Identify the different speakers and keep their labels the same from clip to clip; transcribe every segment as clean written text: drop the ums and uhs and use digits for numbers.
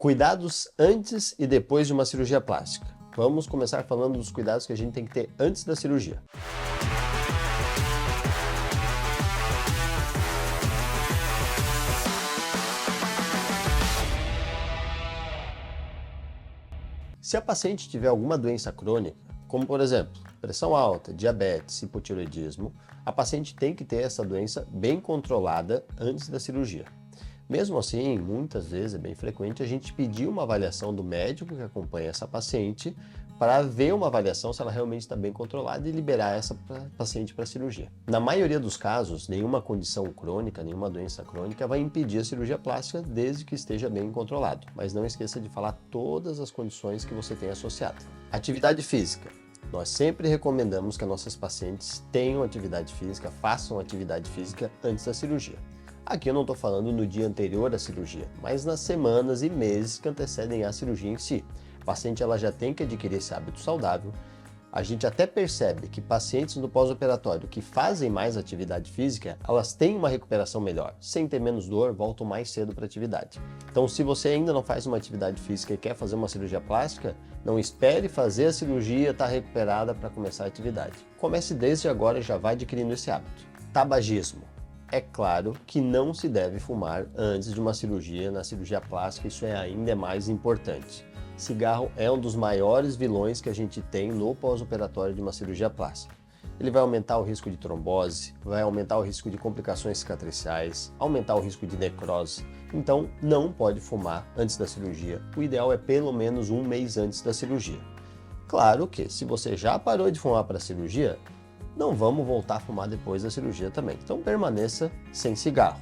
Speaker 1: Cuidados antes e depois de uma cirurgia plástica. Vamos começar falando dos cuidados que a gente tem que ter antes da cirurgia. Se a paciente tiver alguma doença crônica, como por exemplo, pressão alta, diabetes, hipotireoidismo, a paciente tem que ter essa doença bem controlada antes da cirurgia. Mesmo assim, muitas vezes é bem frequente a gente pedir uma avaliação do médico que acompanha essa paciente para ver uma avaliação se ela realmente está bem controlada e liberar essa paciente para a cirurgia. Na maioria dos casos, nenhuma condição crônica, nenhuma doença crônica vai impedir a cirurgia plástica desde que esteja bem controlado. Mas não esqueça de falar todas as condições que você tem associado. Atividade física. Nós sempre recomendamos que as nossas pacientes tenham atividade física, façam atividade física antes da cirurgia. Aqui eu não estou falando no dia anterior à cirurgia, mas nas semanas e meses que antecedem a cirurgia em si. A paciente ela já tem que adquirir esse hábito saudável. A gente até percebe que pacientes no pós-operatório que fazem mais atividade física, elas têm uma recuperação melhor. Sem ter menos dor, voltam mais cedo para a atividade. Então, se você ainda não faz uma atividade física e quer fazer uma cirurgia plástica, não espere fazer a cirurgia e estar recuperada para começar a atividade. Comece desde agora e já vai adquirindo esse hábito. Tabagismo. É claro que não se deve fumar antes de uma cirurgia. Na cirurgia plástica isso é ainda mais importante. Cigarro é um dos maiores vilões que a gente tem no pós-operatório de uma cirurgia plástica. Ele vai aumentar o risco de trombose, vai aumentar o risco de complicações cicatriciais, aumentar o risco de necrose. Então não pode fumar antes da cirurgia. O ideal é pelo menos um mês antes da cirurgia. Claro que se você já parou de fumar para a cirurgia, não vamos voltar a fumar depois da cirurgia também. Então permaneça sem cigarro.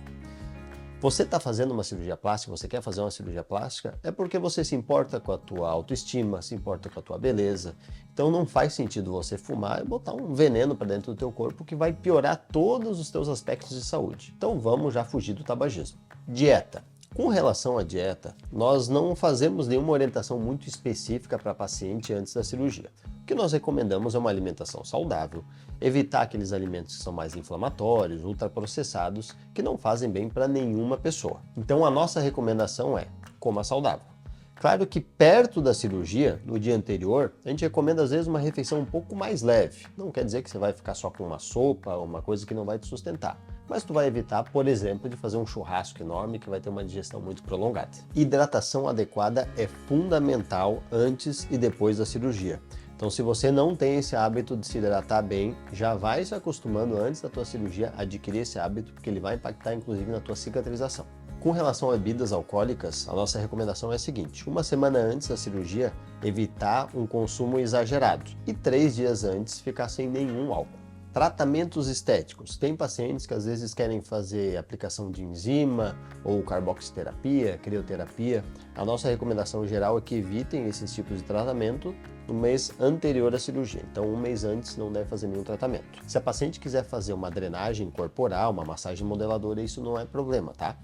Speaker 1: Você está fazendo uma cirurgia plástica, você quer fazer uma cirurgia plástica, é porque você se importa com a tua autoestima, se importa com a tua beleza. Então não faz sentido você fumar e botar um veneno para dentro do teu corpo que vai piorar todos os teus aspectos de saúde. Então vamos já fugir do tabagismo. Dieta. Com relação à dieta, nós não fazemos nenhuma orientação muito específica para a paciente antes da cirurgia. O que nós recomendamos é uma alimentação saudável, evitar aqueles alimentos que são mais inflamatórios, ultraprocessados, que não fazem bem para nenhuma pessoa. Então a nossa recomendação é: coma saudável. Claro que perto da cirurgia, no dia anterior, a gente recomenda às vezes uma refeição um pouco mais leve. Não quer dizer que você vai ficar só com uma sopa, uma coisa que não vai te sustentar. Mas tu vai evitar, por exemplo, de fazer um churrasco enorme que vai ter uma digestão muito prolongada. Hidratação adequada é fundamental antes e depois da cirurgia. Então, se você não tem esse hábito de se hidratar bem, já vai se acostumando antes da tua cirurgia a adquirir esse hábito, porque ele vai impactar inclusive na tua cicatrização. Com relação a bebidas alcoólicas, a nossa recomendação é a seguinte: uma semana antes da cirurgia, evitar um consumo exagerado e 3 dias antes ficar sem nenhum álcool. Tratamentos estéticos. Tem pacientes que às vezes querem fazer aplicação de enzima ou carboxiterapia, crioterapia. A nossa recomendação geral é que evitem esses tipos de tratamento no mês anterior à cirurgia. Então, um mês antes não deve fazer nenhum tratamento. Se a paciente quiser fazer uma drenagem corporal, uma massagem modeladora, isso não é problema, tá?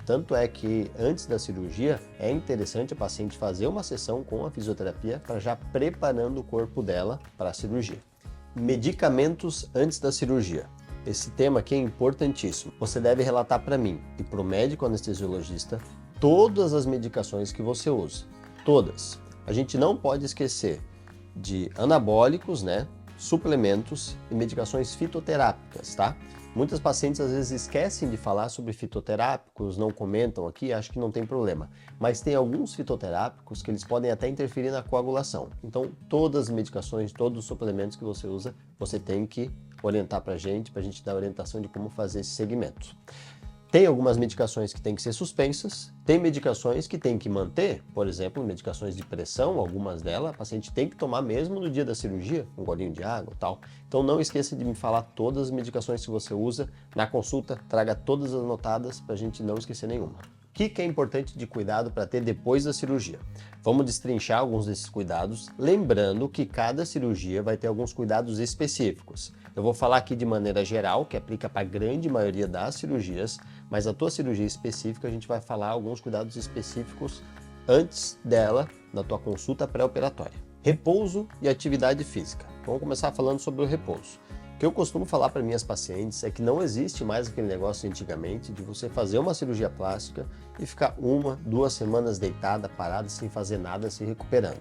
Speaker 1: Tanto é que antes da cirurgia é interessante a paciente fazer uma sessão com a fisioterapia para já preparando o corpo dela para a cirurgia. Medicamentos antes da cirurgia. Esse tema aqui é importantíssimo. Você deve relatar para mim e para o médico anestesiologista todas as medicações que você usa. Todas. A gente não pode esquecer de anabólicos, suplementos e medicações fitoterápicas, tá? Muitas pacientes às vezes esquecem de falar sobre fitoterápicos, não comentam aqui, acho que não tem problema. Mas tem alguns fitoterápicos que eles podem até interferir na coagulação. Então, todas as medicações, todos os suplementos que você usa, você tem que orientar para a gente dar orientação de como fazer esse segmento. Tem algumas medicações que têm que ser suspensas, tem medicações que tem que manter, por exemplo, medicações de pressão, algumas delas, a paciente tem que tomar mesmo no dia da cirurgia, um golinho de água e tal. Então não esqueça de me falar todas as medicações que você usa na consulta, traga todas as anotadas para a gente não esquecer nenhuma. O que é importante de cuidado para ter depois da cirurgia? Vamos destrinchar alguns desses cuidados, lembrando que cada cirurgia vai ter alguns cuidados específicos. Eu vou falar aqui de maneira geral, que aplica para a grande maioria das cirurgias, mas a tua cirurgia específica a gente vai falar alguns cuidados específicos antes dela, na tua consulta pré-operatória. Repouso e atividade física. Vamos começar falando sobre o repouso. que eu costumo falar para minhas pacientes é que não existe mais aquele negócio antigamente de você fazer uma cirurgia plástica e ficar 1, 2 semanas deitada, parada, sem fazer nada, se recuperando.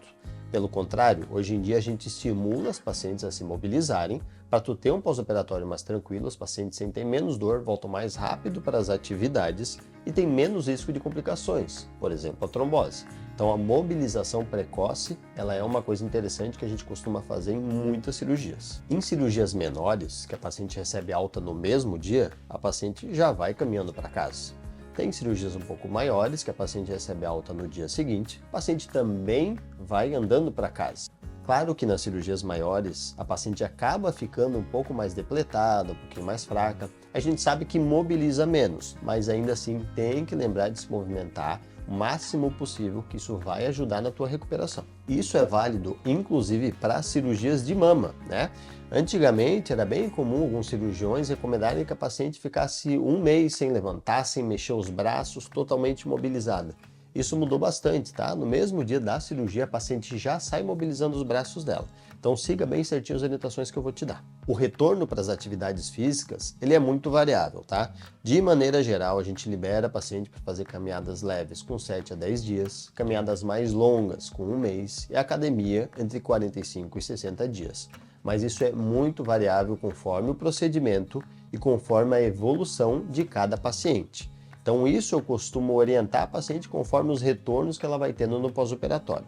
Speaker 1: Pelo contrário, hoje em dia a gente estimula as pacientes a se mobilizarem para tu ter um pós-operatório mais tranquilo, os pacientes sentem menos dor, voltam mais rápido para as atividades e tem menos risco de complicações, por exemplo, a trombose. Então a mobilização precoce, ela é uma coisa interessante que a gente costuma fazer em muitas cirurgias. Em cirurgias menores, que a paciente recebe alta no mesmo dia, a paciente já vai caminhando para casa. Tem cirurgias um pouco maiores, que a paciente recebe alta no dia seguinte, o paciente também vai andando para casa. Claro que nas cirurgias maiores, a paciente acaba ficando um pouco mais depletada, um pouquinho mais fraca. A gente sabe que mobiliza menos, mas ainda assim tem que lembrar de se movimentar o máximo possível, que isso vai ajudar na tua recuperação. Isso é válido, inclusive, para cirurgias de mama, né? Antigamente era bem comum alguns cirurgiões recomendarem que a paciente ficasse 1 mês sem levantar, sem mexer os braços, totalmente imobilizada. Isso mudou bastante, tá? No mesmo dia da cirurgia, a paciente já sai mobilizando os braços dela. Então siga bem certinho as orientações que eu vou te dar. O retorno para as atividades físicas, ele é muito variável, tá? De maneira geral, a gente libera a paciente para fazer caminhadas leves com 7 a 10 dias, caminhadas mais longas com 1 mês e academia entre 45 e 60 dias. Mas isso é muito variável conforme o procedimento e conforme a evolução de cada paciente. Então isso eu costumo orientar a paciente conforme os retornos que ela vai tendo no pós-operatório.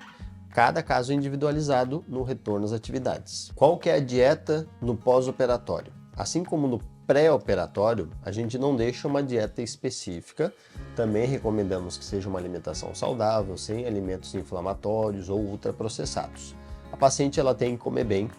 Speaker 1: Cada caso é individualizado no retorno às atividades. Qual que é a dieta no pós-operatório? Assim como no pré-operatório, a gente não deixa uma dieta específica. Também recomendamos que seja uma alimentação saudável, sem alimentos inflamatórios ou ultraprocessados. A paciente ela tem que comer bem,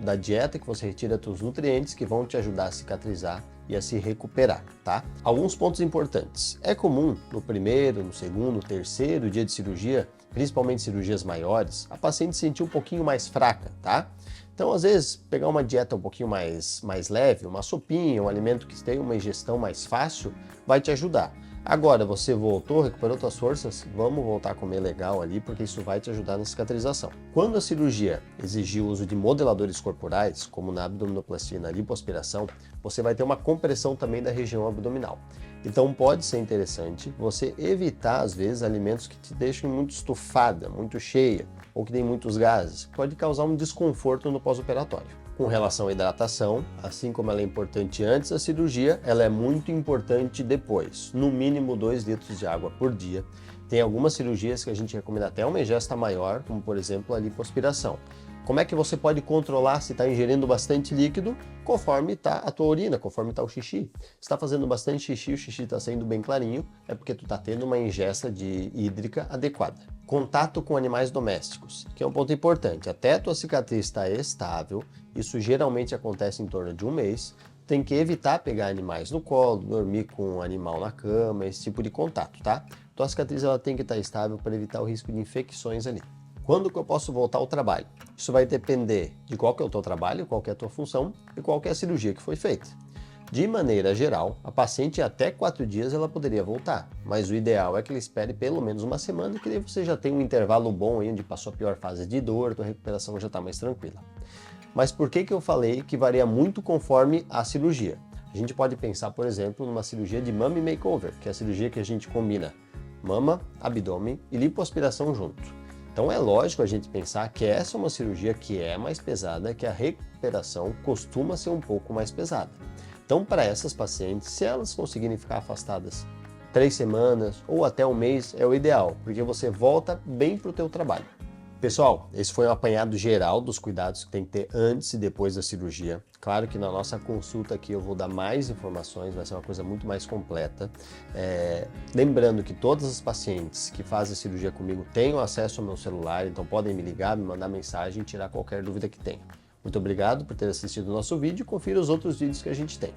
Speaker 1: da dieta que você retira os nutrientes que vão te ajudar a cicatrizar e a se recuperar, tá? Alguns pontos importantes. É comum no primeiro, no segundo, terceiro dia de cirurgia, principalmente cirurgias maiores, a paciente se sentir um pouquinho mais fraca, tá? Então, às vezes, pegar uma dieta um pouquinho mais leve, uma sopinha, um alimento que tenha uma ingestão mais fácil, vai te ajudar. Agora, você voltou, recuperou suas forças, vamos voltar a comer legal ali, porque isso vai te ajudar na cicatrização. Quando a cirurgia exigir o uso de modeladores corporais, como na abdominoplastia e na lipoaspiração, você vai ter uma compressão também da região abdominal. Então pode ser interessante você evitar, às vezes, alimentos que te deixem muito estufada, muito cheia, ou que tem muitos gases, pode causar um desconforto no pós-operatório. Com relação à hidratação, assim como ela é importante antes da cirurgia, ela é muito importante depois, no mínimo 2 litros de água por dia. Tem algumas cirurgias que a gente recomenda até uma ingesta maior, como por exemplo a lipoaspiração. Como é que você pode controlar se está ingerindo bastante líquido? Conforme está a tua urina, conforme está o xixi. Se está fazendo bastante xixi, o xixi está saindo bem clarinho, é porque tu está tendo uma ingesta de hídrica adequada. Contato com animais domésticos, que é um ponto importante. Até a tua cicatriz estar estável, isso geralmente acontece em torno de 1 mês, tem que evitar pegar animais no colo, dormir com um animal na cama, esse tipo de contato, tá? Tua cicatriz ela tem que estar estável para evitar o risco de infecções ali. Quando que eu posso voltar ao trabalho? Isso vai depender de qual que é o teu trabalho, qual que é a tua função e qual que é a cirurgia que foi feita. De maneira geral, a paciente até 4 dias ela poderia voltar, mas o ideal é que ele espere pelo menos 1 semana, que daí você já tem um intervalo bom aí, onde passou a pior fase de dor, tua recuperação já está mais tranquila. Mas por que eu falei que varia muito conforme a cirurgia? A gente pode pensar, por exemplo, numa cirurgia de mummy makeover, que é a cirurgia que a gente combina mama, abdômen e lipoaspiração junto. Então é lógico a gente pensar que essa é uma cirurgia que é mais pesada, que a recuperação costuma ser um pouco mais pesada. Então para essas pacientes, se elas conseguirem ficar afastadas 3 semanas ou até 1 mês é o ideal, porque você volta bem para o teu trabalho. Pessoal, esse foi um apanhado geral dos cuidados que tem que ter antes e depois da cirurgia. Claro que na nossa consulta aqui eu vou dar mais informações, vai ser uma coisa muito mais completa. Lembrando que todas as pacientes que fazem cirurgia comigo têm acesso ao meu celular, então podem me ligar, me mandar mensagem e tirar qualquer dúvida que tenha. Muito obrigado por ter assistido o nosso vídeo e confira os outros vídeos que a gente tem.